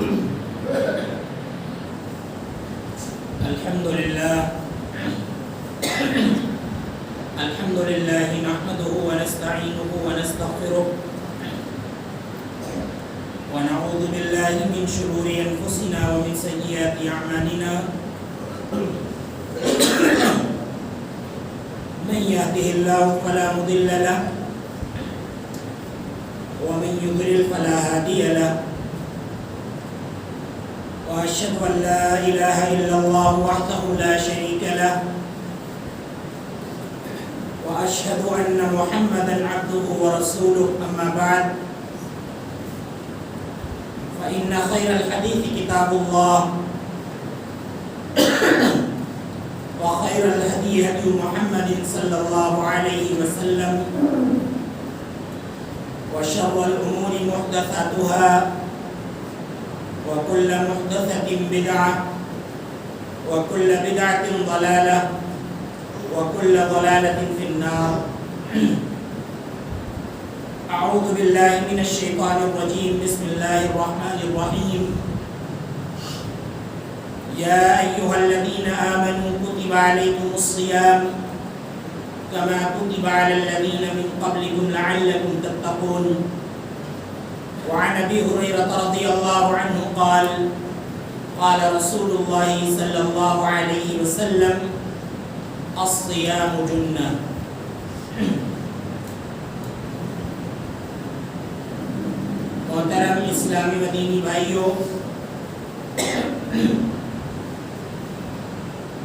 الحمد لله نحمده ونستعينه ونستغفره ونعوذ بالله من شرور أنفسنا ومن سيئات أعمالنا من يهده الله فلا مضل له ومن يضلل فلا هادي له وأشهد أن لا إله إلا الله وحده لا شريك له وأشهد أن محمدا عبده ورسوله أما بعد فإن خير الحديث كتاب الله وخير الهدي هدي محمد صلى الله عليه وسلم وشر الأمور محدثاتها وكل محدثة بدعة وكل بدعة ضلالة وكل ضلالة في النار. أعوذ بالله من الشيطان الرجيم. بسم الله الرحمن الرحيم. يا أيها الذين آمنوا كتب عليكم الصيام كما كتب على الذين من قبلكم لعلكم تتقون. وعن أبي هريرة رضي الله عنه قال قال رسول الله صلى الله عليه وسلم الصيام جنة. محترم اسلامی مدینی بھائیوں،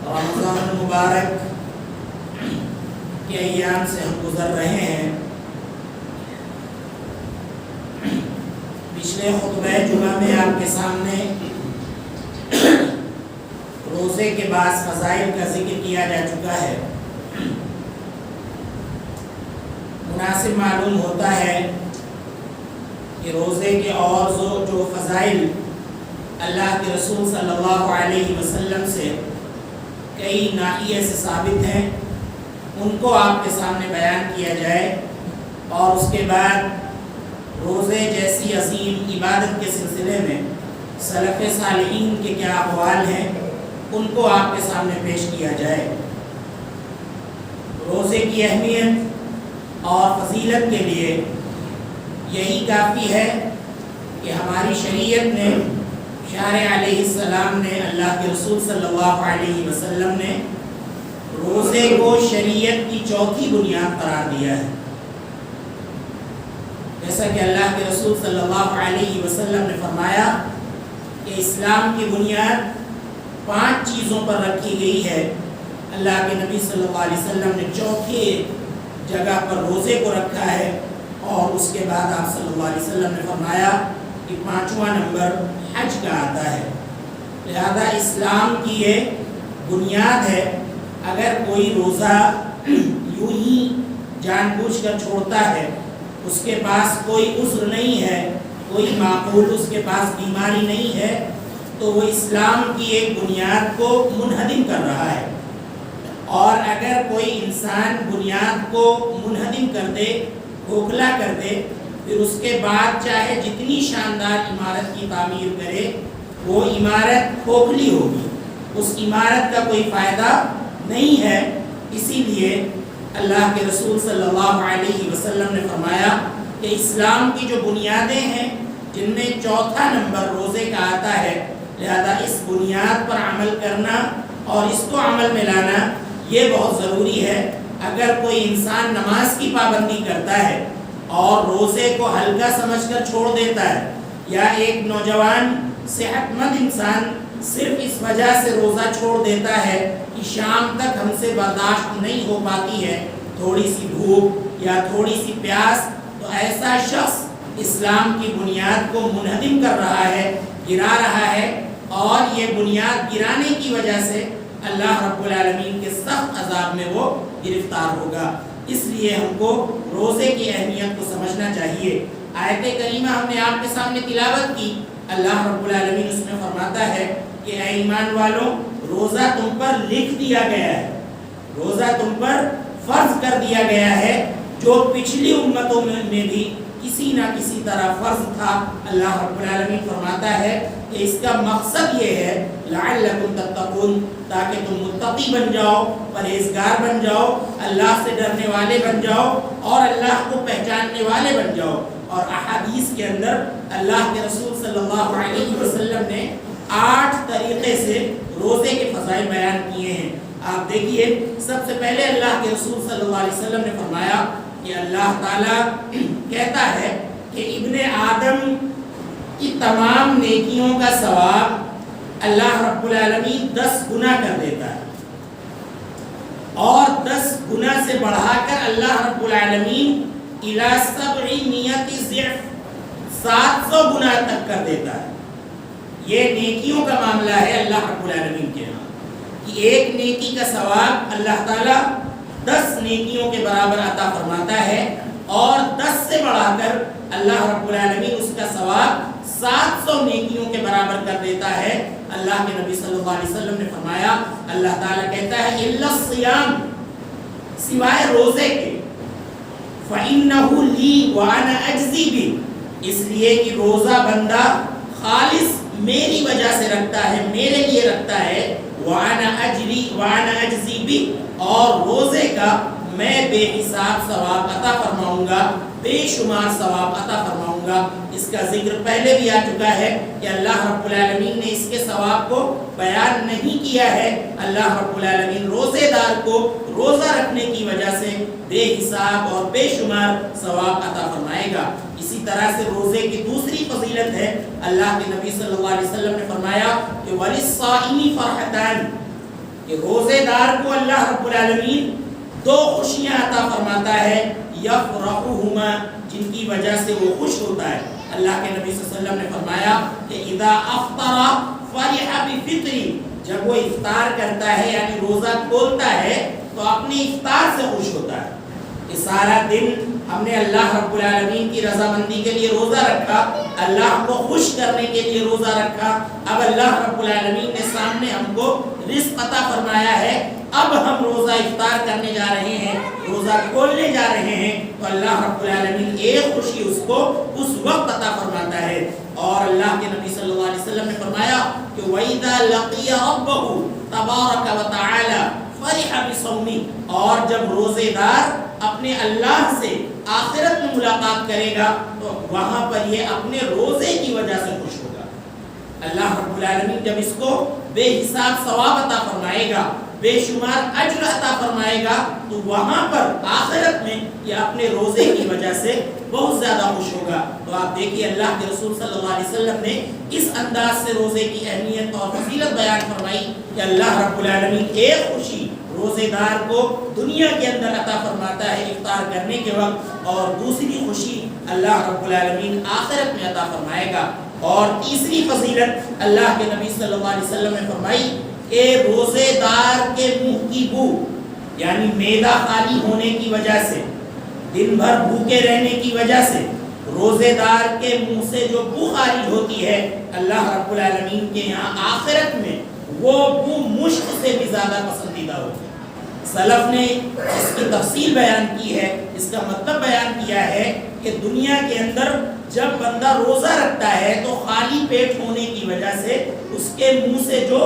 رمضان المبارک کے ایام سے ہم گزر رہے ہیں. پچھلے خطبہ جمعہ میں آپ کے سامنے روزے کے بعد فضائل کا ذکر کیا جا چکا ہے. مناسب معلوم ہوتا ہے کہ روزے کے اور جو فضائل اللہ کے رسول صلی اللہ علیہ وسلم سے کئی ناحیے سے ثابت ہیں، ان کو آپ کے سامنے بیان کیا جائے، اور اس کے بعد روزے جیسی عظیم عبادت کے سلسلے میں سلف صالحین کے کیا اقوال ہیں ان کو آپ کے سامنے پیش کیا جائے. روزے کی اہمیت اور فضیلت کے لیے یہی کافی ہے کہ ہماری شریعت نے، شارع علیہ السلام نے، اللہ کے رسول صلی اللہ علیہ وسلم نے روزے کو شریعت کی چوتھی بنیاد قرار دیا ہے. جیسا کہ اللہ کے رسول صلی اللہ علیہ وسلم نے فرمایا کہ اسلام کی بنیاد 5 چیزوں پر رکھی گئی ہے. اللہ کے نبی صلی اللہ علیہ وسلم نے چوتھی جگہ پر روزے کو رکھا ہے، اور اس کے بعد آپ صلی اللہ علیہ وسلم نے فرمایا کہ 5واں نمبر حج کا آتا ہے. لہذا اسلام کی یہ بنیاد ہے. اگر کوئی روزہ یوں ہی جان بوجھ کر چھوڑتا ہے، اس کے پاس کوئی عذر نہیں ہے، کوئی معقول اس کے پاس بیماری نہیں ہے، تو وہ اسلام کی ایک بنیاد کو منہدم کر رہا ہے. اور اگر کوئی انسان بنیاد کو منہدم کر دے، کھوکھلا کر دے، پھر اس کے بعد چاہے جتنی شاندار عمارت کی تعمیر کرے، وہ عمارت کھوکھلی ہوگی، اس عمارت کا کوئی فائدہ نہیں ہے. اسی لیے اللہ کے رسول صلی اللہ علیہ وسلم نے فرمایا کہ اسلام کی جو بنیادیں ہیں، جن میں چوتھا نمبر روزے کا آتا ہے، لہذا اس بنیاد پر عمل کرنا اور اس کو عمل میں لانا یہ بہت ضروری ہے. اگر کوئی انسان نماز کی پابندی کرتا ہے اور روزے کو ہلکا سمجھ کر چھوڑ دیتا ہے، یا ایک نوجوان صحت مند انسان صرف اس وجہ سے روزہ چھوڑ دیتا ہے کہ شام تک ہم سے برداشت نہیں ہو پاتی ہے تھوڑی سی بھوک یا تھوڑی سی پیاس، تو ایسا شخص اسلام کی بنیاد کو منہدم کر رہا ہے، گرا رہا ہے، اور یہ بنیاد گرانے کی وجہ سے اللہ رب العالمین کے سخت عذاب میں وہ گرفتار ہوگا. اس لیے ہم کو روزے کی اہمیت کو سمجھنا چاہیے. آیت کریمہ ہم نے آپ کے سامنے تلاوت کی. اللہ رب العالمین اس میں فرماتا ہے کہ اے ایمان والوں، روزہ تم پر لکھ دیا گیا ہے، روزہ تم پر فرض کر دیا گیا ہے، جو پچھلی امتوں میں بھی کسی نہ کسی طرح فرض تھا۔ اللہ رب العالمین فرماتا ہے کہ اس کا مقصد یہ ہے لعلکم تتقون، تاکہ تم متقی بن جاؤ، پرہیزگار بن جاؤ، اللہ سے ڈرنے والے بن جاؤ اور اللہ کو پہچاننے والے بن جاؤ۔ اور احادیث کے اندر اللہ کے رسول صلی اللہ علیہ وسلم نے 8 طریقے سے روزے کے فضائل بیان کیے ہیں۔ آپ دیکھیے، سب سے پہلے اللہ کے رسول صلی اللہ علیہ وسلم نے فرمایا کہ اللہ تعالیٰ کہتا ہے کہ ابن آدم کی تمام نیکیوں کا ثواب اللہ رب العالمین 10 گنا کر دیتا ہے، اور 10 گنا سے بڑھا کر اللہ رب العالمین الی 700 ضعف 700 گنا تک کر دیتا ہے۔ یہ نیکیوں کا معاملہ ہے اللہ رب العالمین کے ہاں، کہ ایک نیکی کا ثواب اللہ تعالیٰ 10 نیکیوں کے برابر عطا فرماتا ہے، اور 10 سے بڑھا کر اللہ رب العالمین اس کا ثواب 700 نیکیوں کے برابر کر دیتا ہے۔ اللہ کے نبی صلی اللہ علیہ وسلم نے فرمایا، اللہ تعالیٰ کہتا ہے الا الصیام، سوائے روزے کے، فإنہ لی وأنا اجزی بہ، اس لیے کہ روزہ بندہ خالص میری وجہ سے رکھتا ہے، میرے لیے رکھتا ہے، وأنا اجزی بہ، اور روزے کا میں بے حساب ثواب عطا فرماؤں گا، بے شمار ثواب عطا فرماؤں گا۔ اس کا ذکر پہلے بھی آ چکا ہے کہ اللہ رب العالمین نے اس کے ثواب کو بیان نہیں کیا ہے۔ اللہ رب العالمین روزے دار کو روزہ رکھنے کی وجہ سے بے حساب اور بے شمار ثواب عطا فرمائے گا۔ اسی طرح سے روزے کی دوسری فضیلت ہے، اللہ کے نبی صلی اللہ علیہ وسلم نے فرمایا کہ وَلِلصَّائِمِ فَرْحَتَانِ، کہ روزے دار کو اللہ رب العالمین 2 خوشیاں عطا فرماتا ہے، یفرحہما، جن کی وجہ سے وہ خوش ہوتا ہے۔ اللہ کے نبی صلی اللہ علیہ وسلم نے فرمایا کہ اذا افطر فرح بفطری، جب وہ افطار کرتا ہے یعنی روزہ کھولتا ہے تو اپنے افطار سے خوش ہوتا ہے کہ سارا دن ہم نے اللہ رب العالمین کی رضامندی کے لیے روزہ رکھا، اللہ کو خوش کرنے کے لیے روزہ رکھا، اب اللہ رب العالمین نے سامنے ہم کو رزق عطا فرمایا ہے، اب ہم روزہ افطار کرنے جا رہے ہیں، روزہ کھولنے جا رہے ہیں، تو اللہ رب العالمین ایک خوشی اس کو اس وقت عطا فرماتا ہے۔ اور اللہ کے نبی صلی اللہ علیہ وسلم نے فرمایا کہ وَإِذَا لَقِيَ رَبَّهُ تَبَارَكَ وَتَعَالَى فَرِحَ بِصَوْمِهِ، اور جب روزے دار اپنے اللہ سے آخرت میں ملاقات کرے گا تو وہاں پر یہ اپنے روزے کی وجہ سے خوش ہوگا۔ اللہ رب العالمین جب اس کو بے حساب ثواب عطا فرمائے گا، بے شمار اجر عطا فرمائے گا، تو وہاں پر آخرت میں یہ اپنے روزے کی وجہ سے بہت زیادہ خوش ہوگا۔ تو آپ دیکھیے اللہ کے رسول صلی اللہ علیہ وسلم نے اس انداز سے روزے کی اہمیت اور فضیلت بیان فرمائی کہ اللہ رب العالمین ایک خوشی روزے دار کو دنیا کے اندر عطا فرماتا ہے افطار کرنے کے وقت، اور دوسری خوشی اللہ رب العالمین آخرت میں عطا فرمائے گا۔ اور تیسری فضیلت اللہ کے نبی صلی اللہ علیہ وسلم نے فرمائی کہ روزے دار کے منہ کی بو، یعنی معدہ خالی ہونے کی وجہ سے، دن بھر بھوکے رہنے کی وجہ سے روزے دار کے منہ سے جو بو خارج ہوتی ہے، اللہ رب العالمین کے یہاں آخرت میں وہ بو مشک سے بھی زیادہ پسندیدہ ہوتی ہے۔ سلف نے اس کی تفصیل بیان کی ہے، اس کا مطلب بیان کیا ہے کہ دنیا کے اندر جب بندہ روزہ رکھتا ہے تو خالی پیٹ ہونے کی وجہ سے اس کے منہ سے جو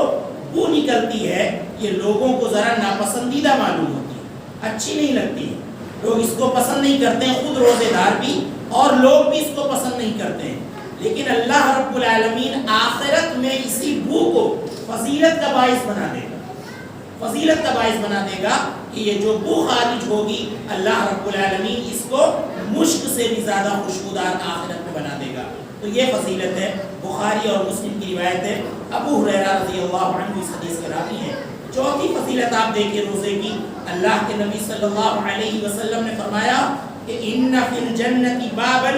بو نکلتی ہے یہ لوگوں کو ذرا ناپسندیدہ معلوم ہوتی ہے، اچھی نہیں لگتی ہے، لوگ اس کو پسند نہیں کرتے ہیں، خود روزے دار بھی اور لوگ بھی اس کو پسند نہیں کرتے ہیں۔ لیکن اللہ رب العالمین آخرت میں اسی بو کو فضیلت کا باعث بنا دے گا، فضیلت کا باعث بنا دے گا کہ یہ جو بو خارج ہوگی اللہ رب العالمین اس کو مشک سے بھی زیادہ خوشبودار آخرت میں بنا دے گا۔ تو یہ فضیلت ہے، بخاری اور مسلم کی روایت ہے، ابو ہریرہ رضی اللہ عنہ اس حدیث کے راوی ہیں۔ چوتھی فضیلت آپ دیکھیے روزے کی، اللہ کے نبی صلی اللہ علیہ وسلم نے فرمایا کہ ان فی الجنۃ بابا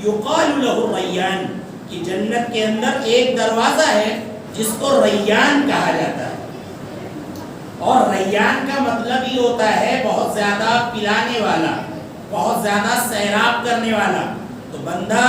یقال له الریان، کہ جنت کے اندر ایک دروازہ ہے جس کو ریان کہا جاتا ہے، اور ریان کا مطلب ہی ہوتا ہے بہت زیادہ پلانے والا، بہت زیادہ سیراب کرنے والا۔ تو بندہ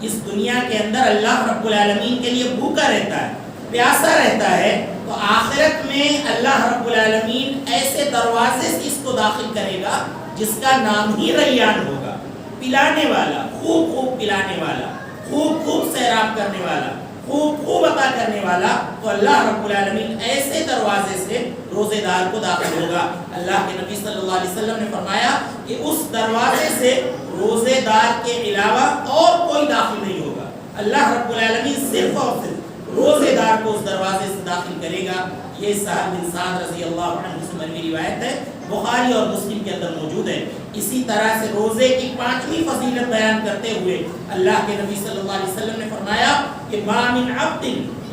اس دنیا کے اندر اللہ رب العالمین کے لیے بھوکا رہتا ہے، پیاسا رہتا ہے، تو آخرت میں اللہ رب العالمین ایسے دروازے سے اس کو داخل کرے گا جس کا نام ہی ریان ہوگا، پلانے والا، خوب خوب پلانے والا، خوب خوب سیراب کرنے والا، خوب خوب عطا کرنے والا، تو اللہ رب العالمین ایسے دروازے سے روزے دار کو داخل ہوگا۔ اللہ کے نبی صلی اللہ علیہ وسلم نے فرمایا کہ اس دروازے سے روزے دار کے علاوہ اور کوئی داخل نہیں ہوگا۔ اللہ رب العالمین صرف اور صرف روزے دار کو اس دروازے سے داخل کرے گا۔ یہ سہل بن سعد رضی اللہ عنہ سے مروی روایت ہے، بخاری اور مسلم کے اندر موجود ہے۔ اسی طرح سے روزے کی 5ویں فضیلت بیان کرتے ہوئے اللہ کے نبی صلی اللہ علیہ وسلم نے فرمایا کہ ما من عبد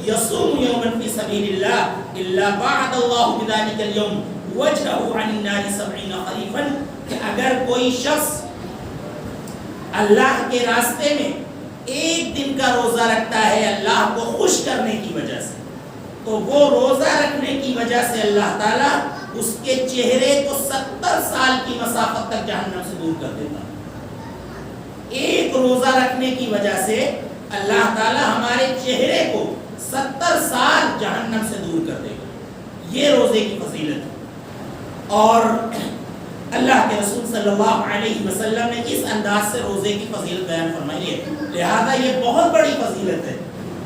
یصوم یوما فی سبیل اللہ الا بعد اللہ بذلک اليوم وجهه عن النار 70 خریفا، کہ اگر کوئی شخص اللہ کے راستے میں ایک دن کا روزہ رکھتا ہے اللہ کو خوش کرنے کی وجہ سے، تو وہ روزہ رکھنے کی وجہ سے اللہ تعالیٰ اس کے چہرے کو 70 سال کی مسافت تک جہنم سے دور کر دیتا ہے۔ ایک روزہ رکھنے کی وجہ سے اللہ تعالیٰ ہمارے چہرے کو 70 سال جہنم سے دور کر دے گا۔ یہ روزے کی فضیلت ہے، اور اللہ کے رسول صلی اللہ علیہ وسلم نے اس انداز سے روزے کی فضیلت بیان فرمائی ہے، لہذا یہ بہت بڑی فضیلت ہے۔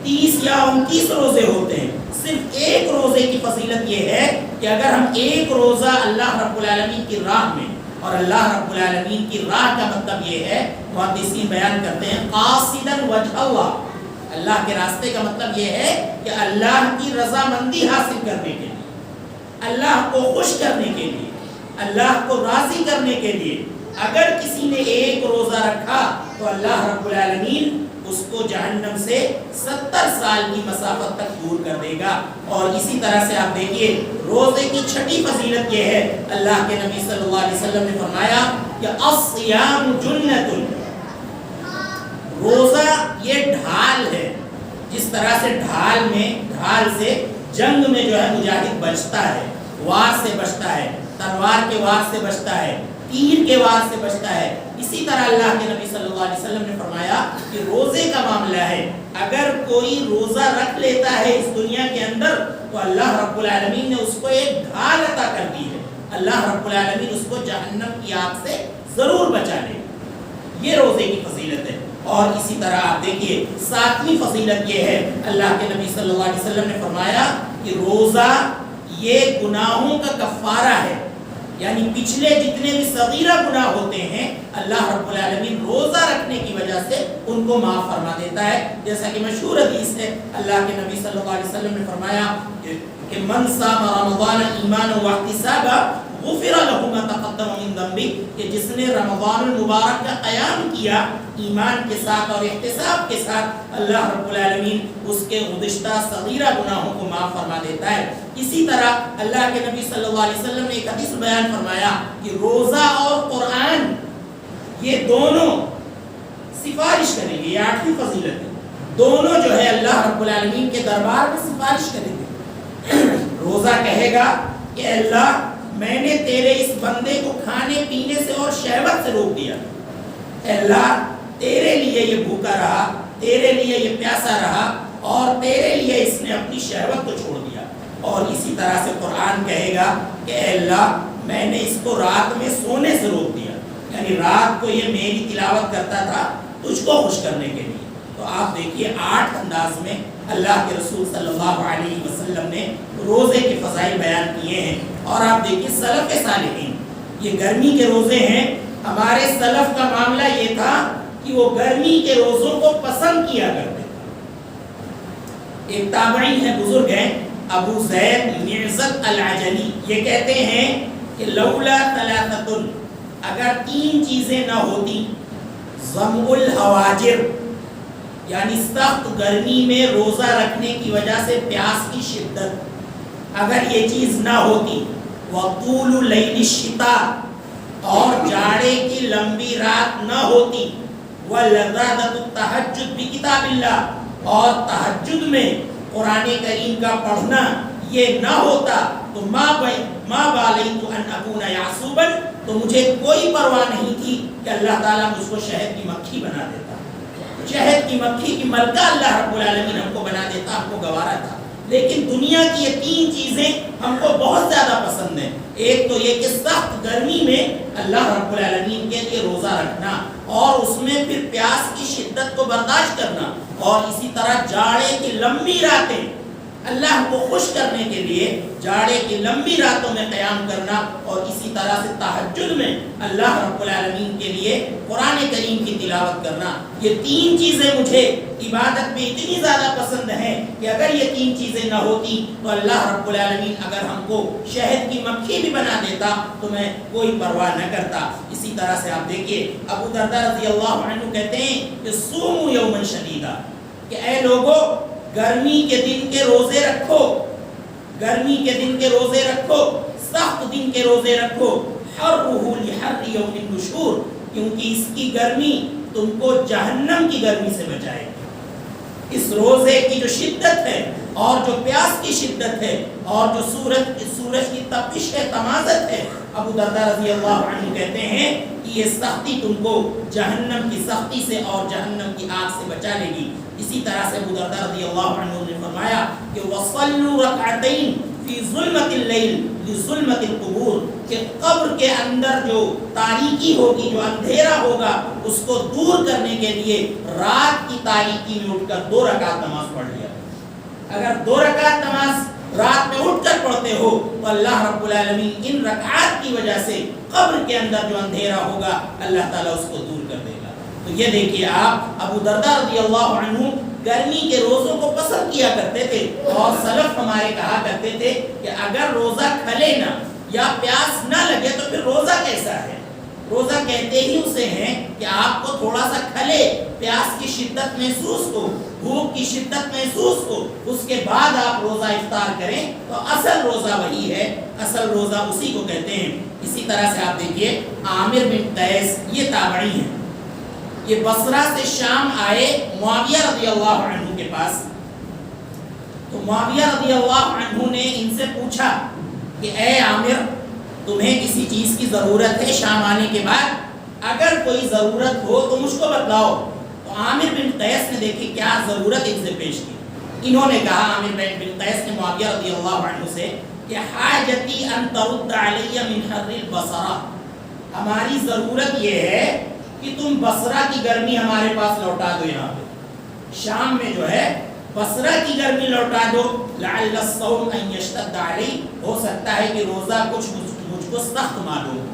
30 یا 29 روزے ہوتے ہیں، صرف ایک روزے کی فضیلت یہ ہے کہ اگر ہم ایک روزہ اللہ رب العالمین کی راہ میں، اور اللہ رب العالمین کی راہ کا مطلب یہ ہے، محدثین بیان کرتے ہیں قاصداً وجہ اللہ، اللہ کے راستے کا مطلب یہ ہے کہ اللہ کی رضامندی حاصل کرنے کے لیے، اللہ کو خوش کرنے کے لیے، اللہ کو راضی کرنے کے لیے اگر کسی نے ایک روزہ رکھا تو اللہ رب العالمین اس کو جہنم سے 70 سال کی مسافت تک دور کر دے گا۔ اور اسی طرح سے آپ دیکھیے روزے کی 6ٹھی فضیلت یہ ہے، اللہ کے نبی صلی اللہ علیہ وسلم نے فرمایا کہ الصیام جنۃ، روزہ یہ ڈھال ہے۔ جس طرح سے ڈھال سے جنگ میں جو ہے مجاہد بچتا ہے، وار سے بچتا ہے، تلوار کے وار سے بچتا ہے، تیر کے وار سے بچتا ہے، اسی طرح اللہ کے نبی صلی اللہ علیہ وسلم نے فرمایا کہ روزے کا معاملہ ہے، اگر کوئی روزہ رکھ لیتا ہے اس دنیا کے اندر تو اللہ رب العالمین نے اس کو ایک ڈھال عطا کر دی ہے، اللہ رب العالمین اس کو جہنم کی آگ سے ضرور بچا لے۔ یہ روزے کی فضیلت ہے۔ اور اسی طرح آپ دیکھیے 7ویں فضیلت یہ ہے، اللہ کے نبی صلی اللہ علیہ وسلم نے فرمایا کہ روزہ یہ گناہوں کا کفارہ ہے، یعنی پچھلے جتنے بھی صغیرہ گناہ ہوتے ہیں اللہ رب العالمین روزہ رکھنے کی وجہ سے ان کو معاف فرما دیتا ہے۔ جیسا کہ مشہور حدیث ہے، اللہ کے نبی صلی اللہ علیہ وسلم نے فرمایا کہ من صام رمضان ایمانا واحتسابا غفر له ما تقدم من ذنبه، کہ جس نے رمضان المبارک کا قیام کیا ایمان کے ساتھ اور احتساب کے ساتھ، اللہ رب العالمین اس کے گزشتہ صغیرہ گناہوں کو معاف فرما دیتا ہے۔ اسی طرح اللہ کے نبی صلی اللہ علیہ وسلم نے ایک حدیث بیان فرمایا کہ روزہ اور قرآن یہ دونوں سفارش کریں گے، یہ 8ویں فضیلت ہے، دونوں جو ہے اللہ رب العالمین کے دربار میں سفارش کریں گے۔ روزہ کہے گا کہ اللہ میں نے تیرے اس بندے کو کھانے پینے سے اور شہوت سے روک دیا، اللہ تیرے لیے یہ بھوکا رہا، تیرے لیے یہ پیاسا رہا، اور تیرے لیے اس نے اپنی شہوت کو چھوڑ دیا۔ اور اسی طرح سے قرآن کہے گا کہ اللہ میں نے اس کو رات میں سونے سے روک دیا، یعنی رات کو یہ میری تلاوت کرتا تھا تجھ کو خوش کرنے کے لیے۔ تو آپ دیکھیے 8 انداز میں اللہ کے رسول صلی اللہ علیہ وسلم نے روزے کے فضائل بیان کیے ہیں۔ اور آپ دیکھیے سلف صالحین، یہ گرمی کے روزے ہیں، ہمارے سلف کا معاملہ یہ تھا کہ وہ گرمی کے روزوں کو پسند کیا کرتے تھے۔ ایک تابعی ہیں، بزرگ ہیں، ابو زید معزت العجلی، یہ کہتے ہیں کہ لولا ثلاثۃ، اگر 3 چیزیں نہ ہوتی، ضم الحواجر یعنی سخت گرمی میں روزہ رکھنے کی وجہ سے پیاس کی شدت، اگر یہ چیز نہ ہوتی، وطول لیل الشتاء اور جاڑے کی لمبی رات نہ ہوتی، ولذاذۃ التہجد بکتاب اللہ اور تہجد میں قرآن کریم کا پڑھنا یہ نہ ہوتا، تو ما بالیت ان اکون یعصوبا، تو مجھے کوئی پرواہ نہیں تھی کہ اللہ تعالیٰ مجھ کو شہد کی مکھی بنا دیتا، شہد کی مکھی کی ملکہ اللہ رب العالمین ہم کو بنا دیتا، ہم کو گوارا تھا۔ لیکن دنیا کی یہ تین چیزیں ہم کو بہت زیادہ پسند ہیں. ایک تو یہ کہ سخت گرمی میں اللہ رب العالمین کے لیے روزہ رکھنا اور اس میں پھر پیاس کی شدت کو برداشت کرنا, اور اسی طرح جاڑے کی لمبی راتیں اللہ کو خوش کرنے کے لیے جاڑے کی لمبی راتوں میں قیام کرنا, اور اسی طرح سے تہجد میں اللہ رب العالمین کے لیے قرآن کریم کی تلاوت کرنا. یہ تین چیزیں مجھے عبادت میں اتنی زیادہ پسند ہیں کہ اگر یہ تین چیزیں نہ ہوتی تو اللہ رب العالمین اگر ہم کو شہد کی مکھی بھی بنا دیتا تو میں کوئی پرواہ نہ کرتا. اسی طرح سے آپ دیکھیے ابو درداء رضی اللہ عنہ کہتے ہیں کہ صوموا یوما شدیدا, کہ اے لوگو گرمی کے دن کے روزے رکھو, گرمی کے دن کے روزے رکھو, سخت دن کے روزے رکھو. حرہ لحر یوم النشور, کیونکہ اس کی گرمی تم کو جہنم کی گرمی سے بچائے گی. اس روزے کی جو شدت ہے اور جو پیاس کی شدت ہے اور جو سورج کی تپش ہے, تمازت ہے, ابو درداء رضی اللہ عنہ کہتے ہیں کہ یہ سختی تم کو جہنم کی سختی سے اور جہنم کی آگ سے بچا لے گی. اسی طرح سے ابو درداء رضی اللہ عنہ نے فرمایا کہ وَصَلُّوا رَكْعَتَيْن فِي ظُلْمَةِ اللَّيْلِ لِظُلْمَةِ الْقُبُورِ, کہ قبر کے اندر جو تاریکی ہوگی, جو اندھیرا ہوگا, اس کو دور کرنے کے لیے رات کی تاریکی میں اٹھ کر 2 رکعت نماز پڑھ لیا. اگر 2 رکعت نماز رات میں اٹھ کر پڑھتے ہو تو اللہ رب العالمین ان رکعات کی وجہ سے قبر کے اندر جو اندھیرا ہوگا اللہ تعالیٰ اس کو دور کر دے گا. تو یہ دیکھیے آپ, ابو درداء رضی اللہ عنہ گرمی کے روزوں کو پسند کیا کرتے تھے, اور سلف ہمارے کہا کرتے تھے کہ اگر روزہ کھلے نہ یا پیاس نہ لگے تو پھر روزہ کیسا ہے. روزہ کہتے ہی اسے ہیں کہ آپ کو تھوڑا سا کھلے, پیاس کی شدت محسوس ہو, بھوک کی شدت محسوس ہو, اس کے بعد آپ روزہ افطار کریں تو اصل روزہ وہی ہے, اصل روزہ اسی کو کہتے ہیں. اسی طرح سے آپ دیکھیے عامر بن قیس, یہ تابعی ہیں, یہ بصرہ سے شام آئے معاویہ رضی اللہ عنہ کے پاس. تو معاویہ رضی اللہ عنہ نے ان سے پوچھا کہ اے عامر, تمہیں کسی چیز کی ضرورت ہے شام آنے کے بعد؟ اگر کوئی ضرورت ہو تو مجھ کو بتلاؤ. تو عامر بن قیس نے دیکھی کیا ضرورت ان سے پیش کی. انہوں نے کہا, عامر بن قیس نے معاویہ رضی اللہ عنہ سے, کہ حاجتی ان ترد علی من حر البصرہ, ہماری ضرورت یہ ہے کہ تم بصرہ کی گرمی ہمارے پاس لوٹا دو. یہاں پہ شام میں جو ہے بصرہ کی گرمی لوٹا دو. لعل الصوم ان یشتد علی, ہو سکتا ہے کہ روزہ کچھ مجھ کو سخت معلوم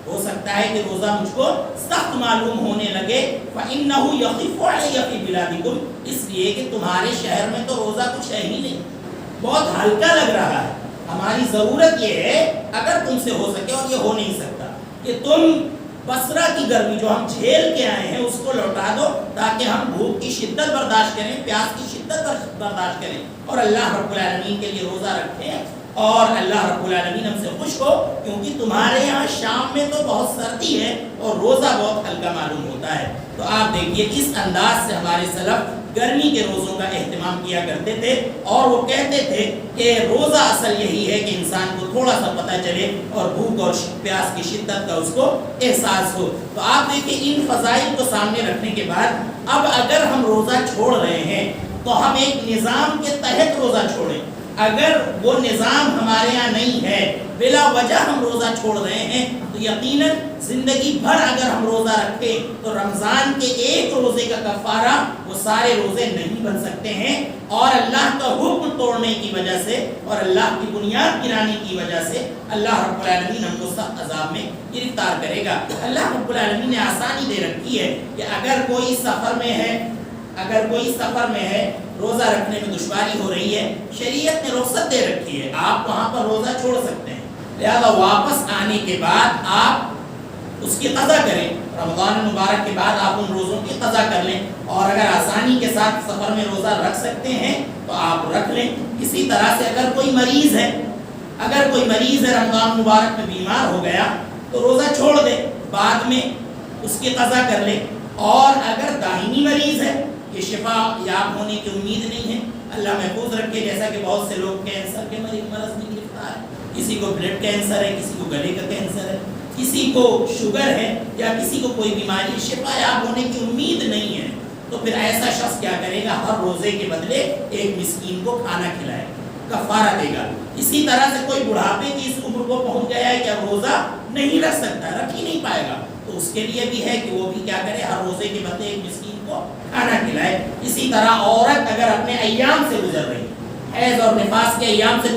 ہو سکتا ہے کہ روزہ مجھ کو سخت معلوم ہونے لگے. فإنه يخف علی فی بلادکم, اس لیے کہ تمہارے شہر میں تو روزہ کچھ ہے ہی نہیں, بہت ہلکا لگ رہا ہے. ہماری ضرورت یہ ہے اگر تم سے ہو سکے, اور یہ ہو نہیں سکتا, کہ تم بصرہ کی گرمی جو ہم جھیل کے آئے ہیں اس کو لوٹا دو, تاکہ ہم بھوک کی شدت برداشت کریں, پیاس کی شدت برداشت کریں, اور اللہ رب العالمین کے لیے روزہ رکھیں, اور اللہ رب العالمین ہم سے خوش ہو. کیونکہ تمہارے یہاں شام میں تو بہت سردی ہے اور روزہ بہت ہلکا معلوم ہوتا ہے. تو آپ دیکھیے اس انداز سے ہمارے سلف گرمی کے روزوں کا اہتمام کیا کرتے تھے, اور وہ کہتے تھے کہ روزہ اصل یہی ہے کہ انسان کو تھوڑا سا پتہ چلے اور بھوک اور پیاس کی شدت کا اس کو احساس ہو. تو آپ دیکھیں ان فضائل کو سامنے رکھنے کے بعد اب اگر ہم روزہ چھوڑ رہے ہیں تو ہم ایک نظام کے تحت روزہ چھوڑیں. اگر وہ نظام ہمارے یہاں نہیں ہے, بلا وجہ ہم روزہ چھوڑ رہے ہیں, تو یقیناً زندگی بھر اگر ہم روزہ رکھیں تو رمضان کے ایک روزے کا کفارہ وہ سارے روزے نہیں بن سکتے ہیں, اور اللہ کا حکم توڑنے کی وجہ سے اور اللہ کی بنیاد گرانے کی وجہ سے اللہ رب العالمین ہم کو سخت عذاب میں گرفتار کرے گا. اللہ رب العالمین نے آسانی دے رکھی ہے کہ اگر کوئی سفر میں ہے, روزہ رکھنے میں دشواری ہو رہی ہے, شریعت نے رخصت دے رکھی ہے, آپ وہاں پر روزہ چھوڑ سکتے ہیں. لہذا واپس آنے کے بعد آپ اس کی قضا کریں, رمضان مبارک کے بعد آپ ان روزوں کی قضا کر لیں, اور اگر آسانی کے ساتھ سفر میں روزہ رکھ سکتے ہیں تو آپ رکھ لیں. اسی طرح سے اگر کوئی مریض ہے رمضان مبارک میں بیمار ہو گیا تو روزہ چھوڑ دے, بعد میں اس کی قضا کر لے. اور اگر دائمی مریض ہے کہ شفا یاب ہونے کی امید نہیں ہے, اللہ محفوظ رکھے, جیسا کہ بہت سے لوگ کینسر کے مرض میں گرفتار ہیں, کسی کو بلڈ کینسر ہے, کسی کو گلے کا کینسر ہے, کسی کو شوگر ہے, یا کسی کو کوئی بیماری شفا یاب ہونے کی امید نہیں ہے, تو پھر ایسا شخص کیا کرے گا؟ ہر روزے کے بدلے ایک مسکین کو کھانا کھلائے گا، کفارہ دے گا۔ اسی طرح سے کوئی بڑھاپے کی اس عمر کو پہنچ گیا ہے کہ اب روزہ نہیں رکھ سکتا، رکھ ہی نہیں پائے گا، تو اس کے لیے بھی ہے کہ وہ بھی کیا کرے؟ ہر روزے کے بدلے ایک مسکین کو کھانا کھلائے۔ اسی طرح عورت اگر اپنے ایام سے گزر رہی ہے، حیض اور نفاس کے ایام سے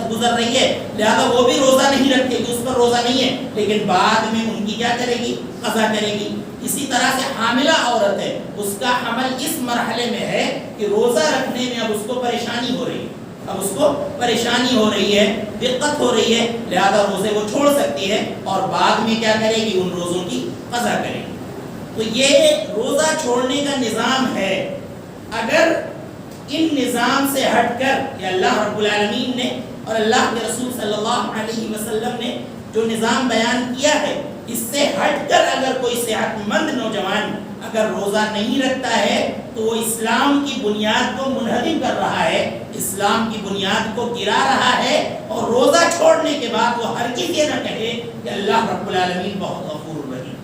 گزر رہی ہے، لہذا وہ بھی روزہ نہیں رکھے گی، اس پر روزہ نہیں ہے، لیکن بعد میں ان کی کیا کرے گی؟ قضا کرے گی۔ اسی طرح سے حاملہ عورت ہے، اس کا حمل اس مرحلے میں ہے کہ روزہ رکھنے میں اب اس کو پریشانی ہو رہی ہے، اب اس کو پریشانی ہو رہی ہے، دقت ہو رہی ہے، لہذا روزے وہ چھوڑ سکتی ہے اور بعد میں کیا کرے گی؟ ان روزوں کی قضا کرے گی۔ تو یہ روزہ چھوڑنے کا نظام ہے۔ اگر ان نظام سے ہٹ کر کہ اللہ رب العالمین نے اور اللہ کے رسول صلی اللہ علیہ وسلم نے جو نظام بیان کیا ہے، اس سے ہٹ کر اگر کوئی صحت مند نوجوان اگر روزہ نہیں رکھتا ہے تو وہ اسلام کی بنیاد کو منہدم کر رہا ہے، اسلام کی بنیاد کو گرا رہا ہے، اور روزہ چھوڑنے کے بعد وہ ہرگز یہ نہ کہے کہ اللہ رب العالمین بہت غفور الرحیم،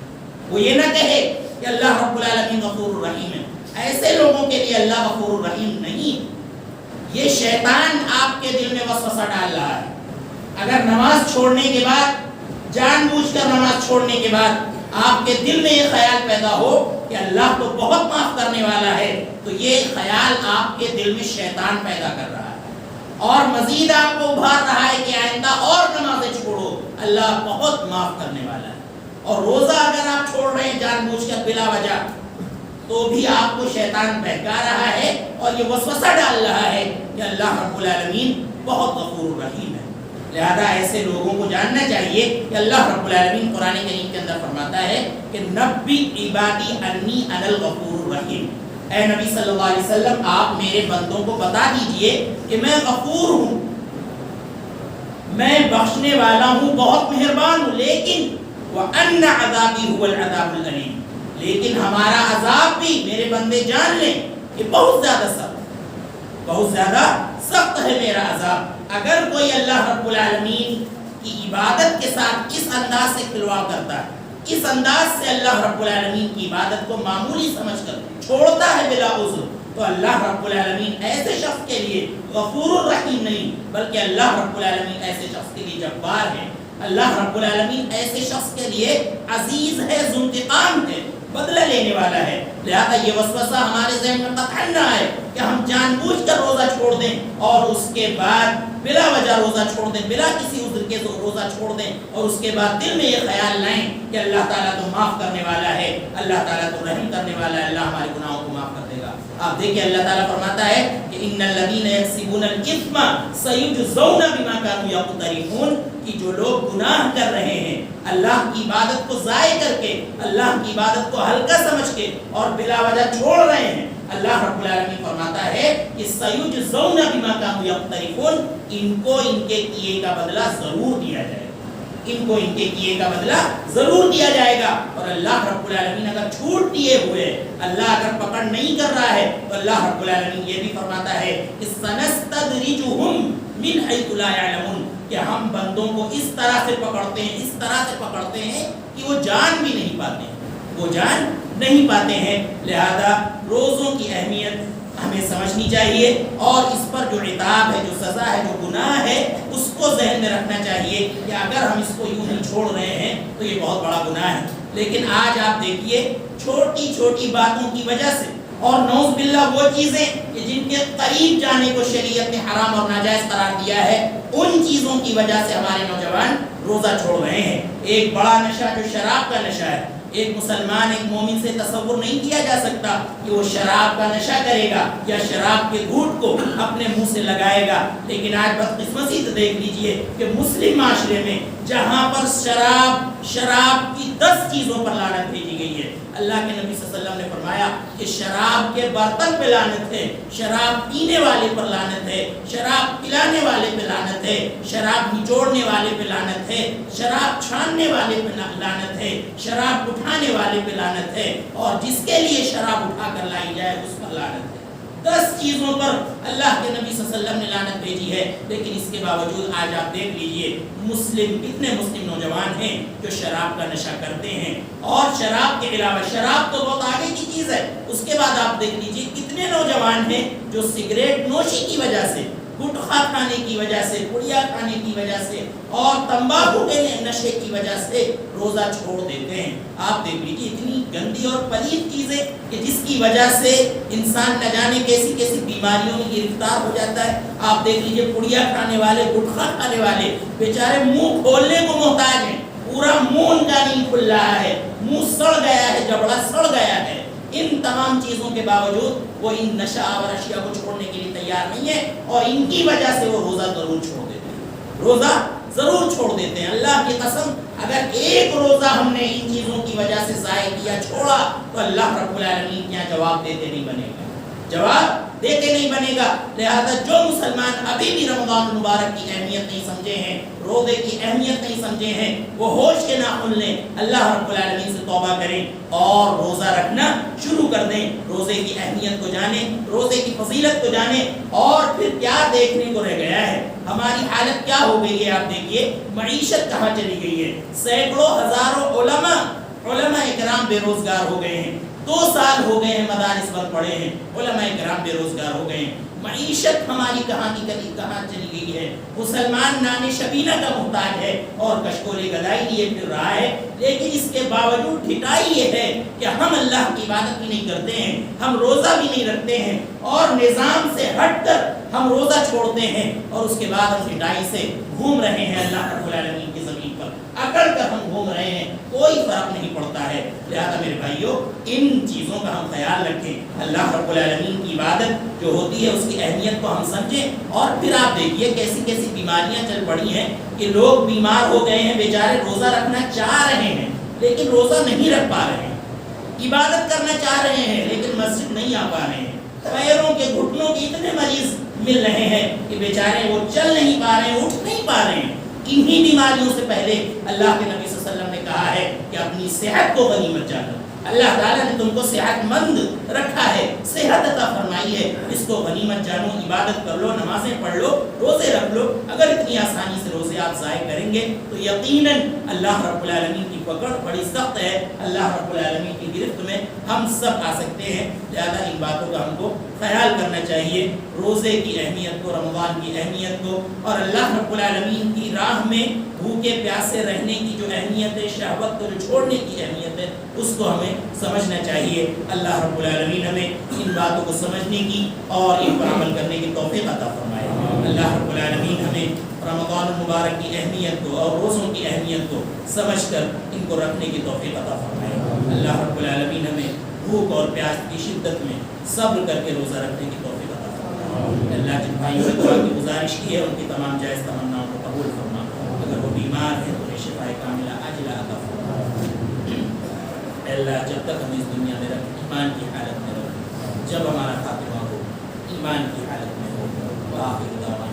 وہ یہ نہ کہے کہ اللہ رب العالمین غفور الرحیم ہے۔ ایسے لوگوں کے لیے اللہ غفور الرحیم نہیں، یہ شیطان آپ کے دل میں وسوسہ ڈال رہا ہے۔ اگر نماز چھوڑنے کے بعد، جان بوجھ کر نماز چھوڑنے کے بعد آپ کے دل میں یہ خیال پیدا ہو کہ اللہ تو بہت معاف کرنے والا ہے، تو یہ خیال آپ کے دل میں شیطان پیدا کر رہا ہے اور مزید آپ کو ابھار رہا ہے کہ آئندہ اور نمازیں چھوڑو، اللہ بہت معاف کرنے والا ہے۔ اور روزہ اگر آپ چھوڑ رہے ہیں جان بوجھ کر بلا وجہ، تو بھی آپ کو شیطان بہکا رہا ہے اور یہ وسوسہ ڈال رہا ہے کہ اللہ رب العالمین بہت غفور الرحیم ہے۔ لہذا ایسے لوگوں کو جاننا چاہیے کہ اللہ رب العالمین قرآن کریم کے اندر فرماتا ہے کہ نبی عبادی انی انا الغفور الرحیم، اے نبی صلی اللہ علیہ وسلم آپ میرے بندوں کو بتا دیجئے کہ میں غفور ہوں، میں بخشنے والا ہوں، بہت مہربان ہوں، لیکن وَأَنَّ عَذَابِي هُوَ الْعَذَابُ الْأَلِيمُ، لیکن ہمارا عذاب بھی میرے بندے جان لیں کہ بہت زیادہ سخت، بہت زیادہ سخت ہے میرا عذاب۔ اگر کوئی اللہ رب العالمین کی عبادت کے ساتھ اس انداز سے کھلواڑ کرتا ہے، اس انداز سے اللہ رب العالمین کی عبادت کو معمولی سمجھ کر چھوڑتا ہے بلا عذر، تو اللہ رب العالمین ایسے شخص کے لیے غفور الرحیم نہیں، بلکہ اللہ رب العالمین ایسے شخص کے لیے جبار ہے، اللہ رب العالمین ایسے شخص کے لیے عزیز ہے، ذو انتقام ہے، بدلہ لینے والا ہے۔ لہذا یہ وسوسہ ہمارے ذہن میں قطعاً نہ آئے کہ ہم جان بوجھ کر روزہ چھوڑ دیں اور اس کے بعد بلا وجہ روزہ چھوڑ دیں، بلا کسی عذر کے روزہ چھوڑ دیں، اور اس کے بعد دل میں یہ خیال لائیں کہ اللہ تعالیٰ تو معاف کرنے والا ہے، اللہ تعالیٰ تو رحم کرنے والا ہے، اللہ ہمارے گناہوں کو معاف کر دے گا۔ آپ دیکھیں اللہ تعالیٰ فرماتا ہے کہ ان الذین یکسبون الاثم سیجزون بما کانوا یقترفون، کہ جو لوگ گناہ کر رہے ہیں اللہ کی عبادت کو ضائع کر کے، اللہ کی عبادت کو ہلکا سمجھ کے اور بلا وجہ چھوڑ رہے ہیں، اللہ رب العالمین فرماتا ہے کہ سیجزون بما کانوا یقترفون، ان کو ان کے کیے کا بدلہ ضرور دیا جائے گا، ان کو ان کے کیے کا بدلہ ضرور دیا جائے گا۔ اور اللہ رب العالمین اگر چھوٹ دیے ہوئے، اللہ اگر پکڑ نہیں کر رہا ہے، تو اللہ رب العالمین یہ بھی فرماتا ہے کہ سنستدرجہم من حیث لا یعلمون، کہ ہم بندوں کو اس طرح سے پکڑتے ہیں، اس طرح سے پکڑتے ہیں کہ وہ جان بھی نہیں پاتے ہیں، وہ جان نہیں پاتے ہیں۔ لہذا روزوں کی اہمیت ہمیں سمجھنی چاہیے اور اس پر جو عتاب ہے، جو سزا ہے، جو گناہ ہے، اس کو ذہن میں رکھنا چاہیے کہ اگر ہم اس کو یوں ہی چھوڑ رہے ہیں تو یہ بہت بڑا گناہ ہے۔ لیکن آج آپ دیکھیے چھوٹی چھوٹی باتوں کی وجہ سے، اور نعوذ باللہ وہ چیزیں کہ جن کے قریب جانے کو شریعت نے حرام اور ناجائز قرار دیا ہے، ان چیزوں کی وجہ سے ہمارے نوجوان روزہ چھوڑ رہے ہیں۔ ایک بڑا نشہ جو شراب کا نشہ ہے، ایک مسلمان ایک مومن سے تصور نہیں کیا جا سکتا کہ وہ شراب کا نشہ کرے گا یا شراب کے گھونٹ کو اپنے منہ سے لگائے گا، لیکن آج بدقسمتی سے دیکھ لیجئے کہ مسلم معاشرے میں جہاں پر شراب کی 10 چیزوں پر لعنت بھیجی گئی ہے، اللہ کے نبی صلی اللہ علیہ وسلم نے فرمایا کہ شراب کے برتن پہ لعنت ہے، شراب پینے والے پر لعنت ہے، شراب پلانے والے پہ لعنت ہے، شراب نچوڑنے والے پہ لعنت ہے، شراب چھاننے والے پہ لعنت ہے، شراب اٹھانے والے پہ لعنت ہے، اور جس کے لیے شراب اٹھا کر لائی جائے اس پر لعنت ہے۔ 10 چیزوں پر اللہ کے نبی صلی اللہ علیہ وسلم نے لعنت بھیجی ہے، لیکن اس کے باوجود آج آپ دیکھ لیجئے کتنے مسلم نوجوان ہیں جو شراب کا نشہ کرتے ہیں، اور شراب کے علاوہ شراب تو بہت آگے کی چیز ہے، اس کے بعد آپ دیکھ لیجئے کتنے نوجوان ہیں جو سگریٹ نوشی کی وجہ سے، گٹخا کھانے کی وجہ سے، پڑیا کھانے کی وجہ سے اور تمباکو کے نشے کی وجہ سے روزہ چھوڑ دیتے ہیں۔ آپ دیکھ لیجیے اتنی گندی اور پلید چیزیں کہ جس کی وجہ سے انسان نہ جانے کیسی کیسی بیماریوں میں گرفتار ہو جاتا ہے۔ آپ دیکھ لیجیے پڑیا کھانے والے، گٹخا کھانے والے بیچارے منہ کھولنے کو محتاج ہیں، پورا منہ ان کا نہیں کھل رہا ہے، منہ سڑ گیا ہے، جبڑا سڑ گیا ہے۔ ان تمام چیزوں کے باوجود وہ ان نشہ آور اشیاء کو چھوڑنے کے لیے تیار نہیں ہے، اور ان کی وجہ سے وہ روزہ ضرور چھوڑ دیتے ہیں، روزہ ضرور چھوڑ دیتے ہیں۔ اللہ کی قسم اگر ایک روزہ ہم نے ان چیزوں کی وجہ سے ضائع کیا، چھوڑا، تو اللہ رب العالمین کیا جواب دیتے نہیں بنے گا، جواب دیتے نہیں بنے گا۔ لہذا جو مسلمان ابھی بھی رمضان المبارک کی اہمیت نہیں سمجھے ہیں، روزے کی اہمیت نہیں سمجھے ہیں، وہ ہوش کے ناخن لیں، اللہ رب العالمین سے توبہ کریں اور روزہ رکھنا شروع کر دیں، روزے کی اہمیت کو جانیں، روزے کی فضیلت کو جانیں۔ اور پھر کیا دیکھنے کو رہ گیا ہے، ہماری حالت کیا ہو گئی ہے، آپ دیکھیے معیشت کہاں چلی گئی ہے۔ سینکڑوں ہزاروں علماء اکرام بے روزگار ہو گئے ہیں، 2 سال ہو گئے ہیں مدارس بند پڑے ہیں، علماء کرام بے روزگار ہو گئے ہیں۔ معیشت ہماری کہاں چلی گئی ہے۔ مسلمان نان شبینہ کا محتاج ہے اور کشکول گدائی لیے پھر رہا ہے، لیکن اس کے باوجود ڈھٹائی یہ ہے کہ ہم اللہ کی عبادت بھی نہیں کرتے ہیں، ہم روزہ بھی نہیں رکھتے ہیں، اور نظام سے ہٹ کر ہم روزہ چھوڑتے ہیں، اور اس کے بعد ہم ڈھٹائی سے گھوم رہے ہیں اللہ رب العالمین کی زمین پر، اکڑ کر ہم گھوم رہے ہیں، کوئی فرق نہیں پڑتا ہے۔ لہذا میرے بھائیوں ان چیزوں کا ہم خیال رکھیں، اللہ رب العالمین کی عبادت جو ہوتی ہے اس کی اہمیت کو ہم سمجھیں۔ اور پھر آپ دیکھیے کیسی کیسی بیماریاں چل پڑی ہیں کہ لوگ بیمار ہو گئے ہیں، بیچارے روزہ رکھنا چاہ رہے ہیں لیکن روزہ نہیں رکھ پا رہے ہیں، عبادت کرنا چاہ رہے ہیں لیکن مسجد نہیں آ پا رہے ہیں، پیروں کے گھٹنوں کے اتنے مریض مل رہے ہیں کہ بیچارے وہ چل نہیں پا رہے ہیں، اٹھ نہیں پا رہے ہیں۔ انہی بیماریوں سے پہلے اللہ کے نبی صلی اللہ علیہ وسلم نے کہا ہے کہ اپنی صحت کو غنیمت جانو، اللہ تعالیٰ نے تم کو صحت مند رکھا ہے، صحت عطا فرمائی ہے، اس کو غنیمت جانو، عبادت کر لو، نمازیں پڑھ لو، روزے رکھ لو۔ اگر اتنی آسانی سے روزے آپ ضائع کریں گے تو یقیناً اللہ رب العالمین کی پکڑ بڑی سخت ہے، اللہ رب العالمین کی گرفت میں ہم سب آ سکتے ہیں۔ لہذا ان باتوں کا ہم کو خیال کرنا چاہیے، روزے کی اہمیت کو، رمضان کی اہمیت کو، اور اللہ رب العالمین کی راہ میں بھوکے پیاسے رہنے کی جو اہمیت ہے، شہوت کو جو چھوڑنے کی اہمیت ہے، اس کو ہمیں سمجھنا چاہیے۔ اللہ رب العالمین ہمیں ان باتوں کو سمجھنے کی اور ان پر عمل کرنے کی توفیق عطا فرمائے۔ اللہ رب العالمین ہمیں رمضان المبارک کی اہمیت کو اور روزوں کی اہمیت کو سمجھ کر ان کو رکھنے کی توفیق عطا فرمائے۔ اللہ رب العالمین ہمیں بھوک اور پیاس کی شدت میں صبر کر کے روزہ رکھنے کی توفیق عطا فرمائے۔ اللہ جن بھائیوں نے دعا کی گزارش کی ہے ان کی تمام جائز تمناؤں کو قبول فرما، اگر وہ بیمار ہیں تو انہیں شفائے کاملہ عاجلہ عطا فرما۔ اللہ جب تک ہم اس دنیا میں رکھ، ایمان کی حالت میں رکھ، جب ہمارا خاتمہ ہو ایمان کی حالت میں ہو، وآخر دعوانا